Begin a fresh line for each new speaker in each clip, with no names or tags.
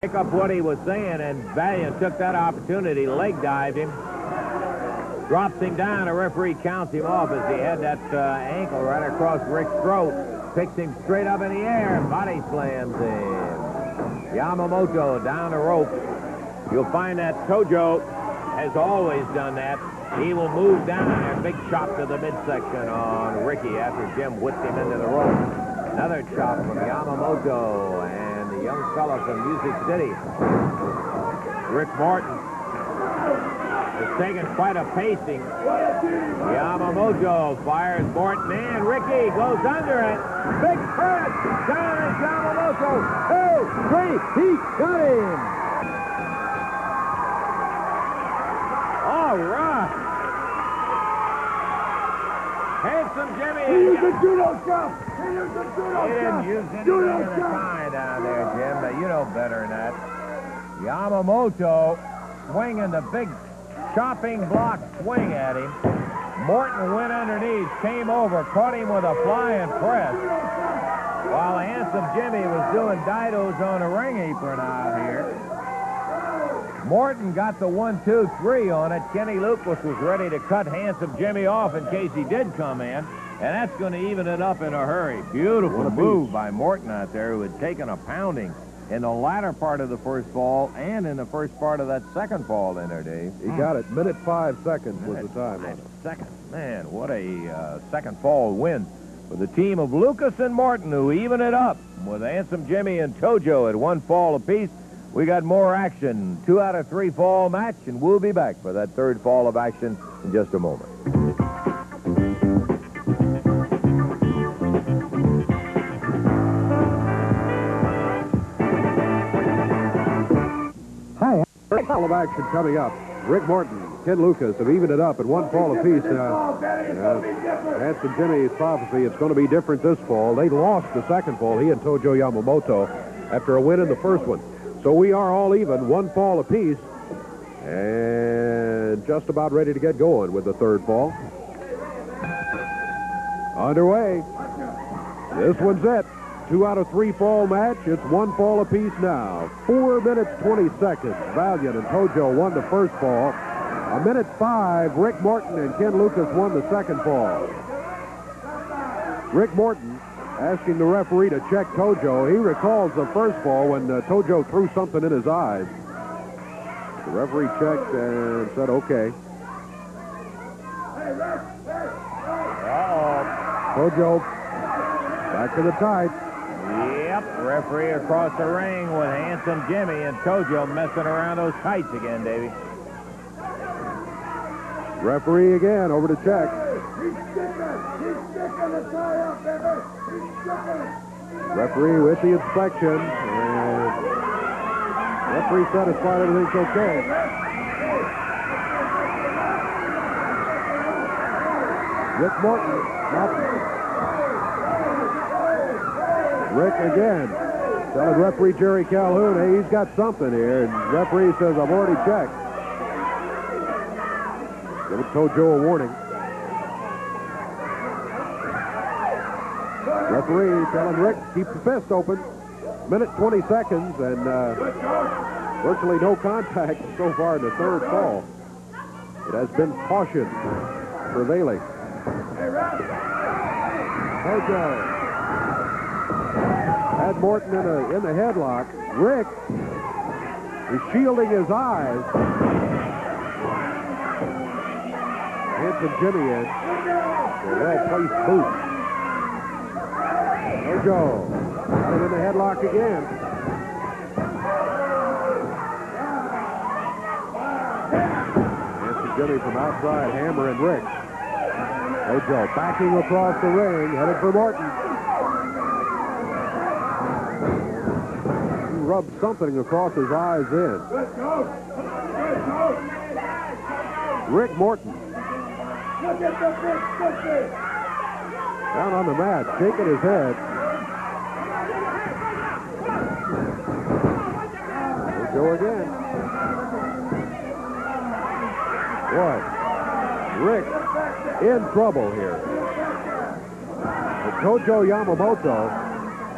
Pick up what he was saying, and Valiant took that opportunity, leg dived him, drops him down. The referee counts him off as he had that ankle right across Rick's throat, picks him straight up in the air, and body slams him. Yamamoto down the rope. You'll find that Tojo has always done that. He will move down there, big chop to the midsection on Ricky after Jim whipped him into the rope. Another chop from Yamamoto, and the young fella from Music City, Rick Morton, has taken quite a pacing. Yamamoto fires Morton in. Ricky goes under it. Big press. Down is Yamamoto. 2, 3. He got him. All right. Handsome Jimmy.
He used a judo chop. He used a judo chop.
He didn't use anything of the kind down there, Jim, but you know better than that. Yamamoto swinging the big chopping block swing at him. Morton went underneath, came over, caught him with a flying press, while Handsome Jimmy was doing didos on a ring apron out here. Morton got the 1, 2, 3 on it. Kenny Lucas was ready to cut Handsome Jimmy off in case he did come in, and that's going to even it up in a hurry. Beautiful move by Morton out there, who had taken a pounding in the latter part of the first fall and in the first part of that second fall in there, Dave.
He got it. Minute 5 seconds was the time on it.
Second. Man, what a second fall win for the team of Lucas and Morton, who even it up with Handsome Jimmy and Tojo at 1 fall apiece. We got more action, 2 out of 3 fall match, and we'll be back for that third fall of action in just a moment.
Hi. Third fall of action coming up. Rick Morton, Ken Lucas have evened it up at 1 fall apiece. Handsome Jimmy's prophecy, it's going to be different this fall. They lost the second fall, he and Tojo Yamamoto, after a win in the first one. So we are all even, 1 fall apiece, and just about ready to get going with the third fall. Underway. This one's it. 2 out of 3 fall match. It's 1 fall apiece now. 4 minutes, 20 seconds. Valiant and Tojo won the first fall. A minute 5, Rick Morton and Ken Lucas won the second fall. Rick Morton asking the referee to check Tojo. He recalls the first fall when Tojo threw something in his eyes. The referee checked and said, okay. Tojo back to the tights.
Yep, referee across the ring with Handsome Jimmy and Tojo messing around those tights again, Davey.
Referee again over to check. Referee with the inspection, and referee satisfied everything's okay. Rick Morton, Rick again, telling referee Jerry Calhoun, hey, he's got something here, and referee says, I've already checked. Give Tojo a warning. Referee telling Rick, keep the fist open. Minute 20 seconds, and virtually no contact so far in the third fall. It has been caution prevailing. Tojo had Morton in the headlock. Rick is shielding his eyes. Handsome Jimmy in. A well-placed boot. Tojo got him in the headlock again. Handsome Jimmy from outside hammering Rick. Tojo backing across the ring, headed for Morton. He rubbed something across his eyes in. Rick Morton. Down on the mat, shaking his head. We'll go again. Boy, Rick in trouble here. But Tojo Yamamoto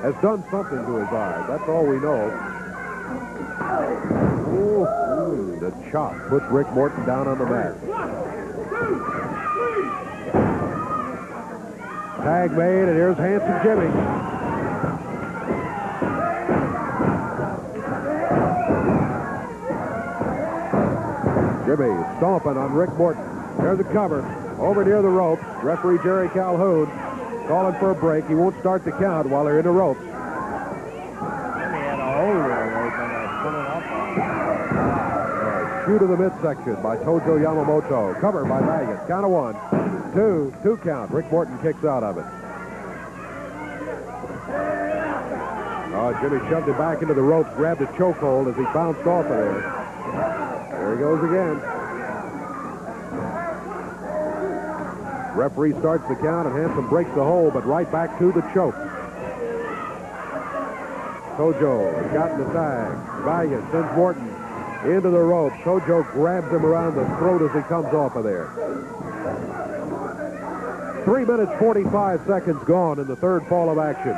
has done something to his eyes. That's all we know. Ooh, the chop puts Rick Morton down on the mat. Tag made, and here's Handsome Jimmy. Jimmy stomping on Rick Morton. There's a cover. Over near the ropes. Referee Jerry Calhoun calling for a break. He won't start the count while they're in the ropes.
Jimmy had a hole there, pulling up on.
Shoot to the midsection by Tojo Yamamoto. Covered by Valiant. Count of 1, 2, 2 count. Rick Morton kicks out of it. Oh, Jimmy shoved it back into the ropes, grabbed a chokehold as he bounced off of there. There he goes again. Referee starts the count, and Handsome breaks the hold, but right back to the choke. Tojo has gotten the tag. Valiant sends Morton into the ropes. Tojo grabs him around the throat as he comes off of there. 3 minutes, 45 seconds gone in the third fall of action.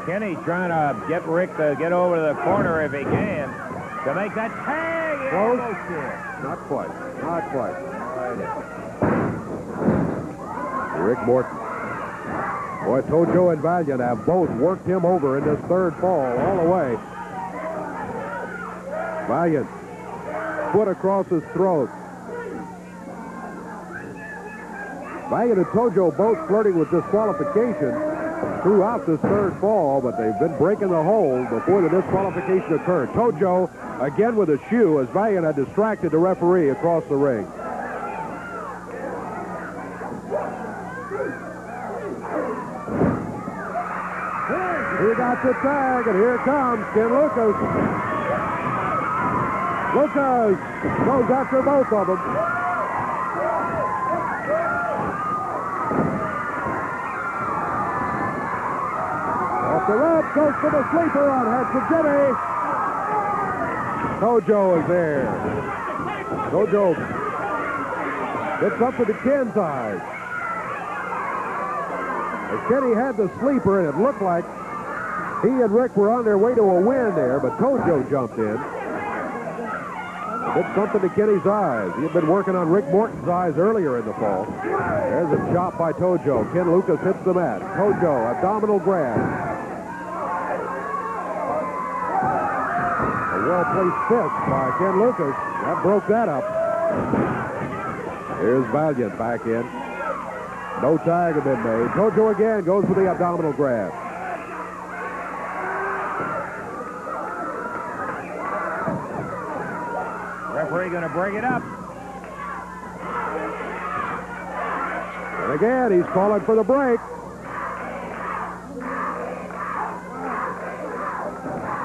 Kenny trying to get Rick to get over to the corner if he can to make that tag.
Close?
Almost did.
Not quite. Not quite. Rick Morton. Boy, Tojo and Valiant have both worked him over in this third fall all the way. Valiant. Foot across his throat. Valiant and Tojo both flirting with disqualification throughout this third fall, but they've been breaking the hold before the disqualification occurred. Tojo again with a shoe as Valiant had distracted the referee across the ring. He got the tag, and here comes Ken Lucas. Lucas goes after both of them. Off the rope, goes for the sleeper on Handsome Jimmy. Tojo is there. Tojo gets up to the Ken's eyes. As Kenny had the sleeper, and it looked like he and Rick were on their way to a win there, but Tojo jumped in. Did something to Kenny's eyes. He had been working on Rick Morton's eyes earlier in the fall. There's a chop by Tojo. Ken Lucas hits the mat. Tojo, abdominal grab. A well-placed fist by Ken Lucas. That broke that up. Here's Valiant back in. No tag had been made. Tojo again goes for the abdominal grab.
Referee going to break it up.
And again, he's calling for the break.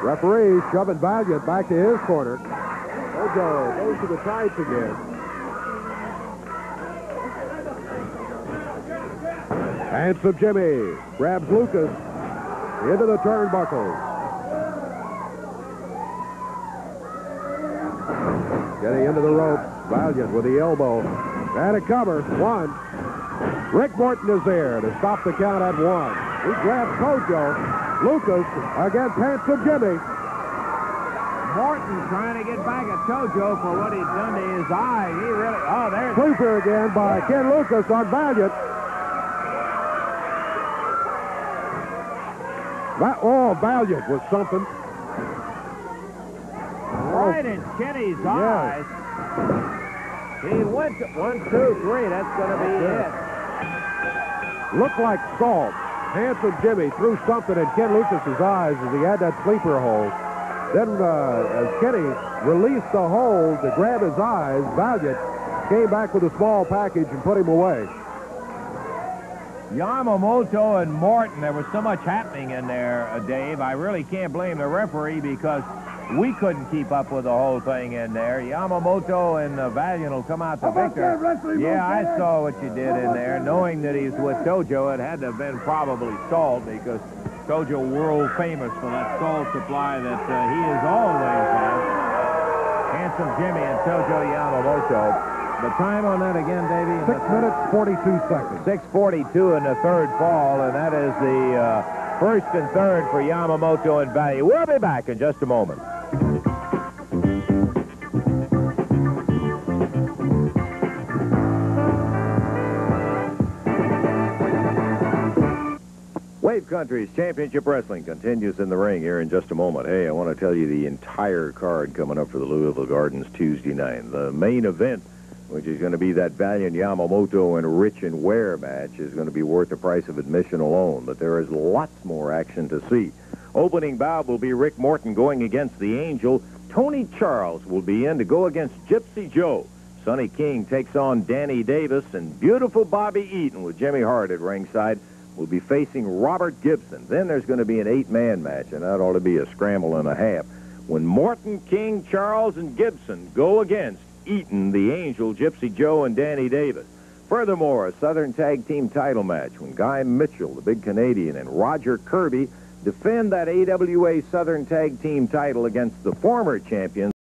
Referee shoving Valiant back to his corner. Tojo goes to the tights again. Handsome Jimmy grabs Lucas into the turnbuckles. Getting into the ropes. Valiant with the elbow. And a cover. 1. Rick Morton is there to stop the count at 1. He grabs Tojo. Lucas against Handsome Jimmy.
Morton trying to get back at Tojo for what he's done to his eye. He really... Oh, there's...
Sleeper again by Ken Lucas on Valiant. Valiant was something.
Right in Kenny's eyes. He went to 1, 2, 3. That's going to be it.
Looked like salt. Handsome Jimmy threw something in Ken Lucas's eyes as he had that sleeper hold. Then as Kenny released the hold to grab his eyes, Valiant came back with a small package and put him away.
Yamamoto and Morton, there was so much happening in there, Dave. I really can't blame the referee because we couldn't keep up with the whole thing in there. Yamamoto and Valiant will come out the victor. Yeah, I saw what you did in there. Knowing that he's with Tojo, it had to have been probably salt because Tojo world famous for that salt supply that he has always had. Handsome Jimmy and Tojo Yamamoto. The time on that again, Davey?
6 minutes, 42 seconds.
6:42 in the third fall, and that is the first and third for Yamamoto and Valiant. We'll be back in just a moment.
Slave Country's Championship Wrestling continues in the ring here in just a moment. Hey, I want to tell you the entire card coming up for the Louisville Gardens Tuesday night. The main event, which is going to be that Valiant Yamamoto and Rich and Ware match, is going to be worth the price of admission alone. But there is lots more action to see. Opening bout will be Rick Morton going against the Angel. Tony Charles will be in to go against Gypsy Joe. Sonny King takes on Danny Davis, and beautiful Bobby Eaton with Jimmy Hart at ringside will be facing Robert Gibson. Then there's going to be an 8-man match, and that ought to be a scramble and a half, when Morton, King, Charles, and Gibson go against Eaton, the Angel, Gypsy Joe, and Danny Davis. Furthermore, a Southern Tag Team title match when Guy Mitchell, the big Canadian, and Roger Kirby defend that AWA Southern Tag Team title against the former champions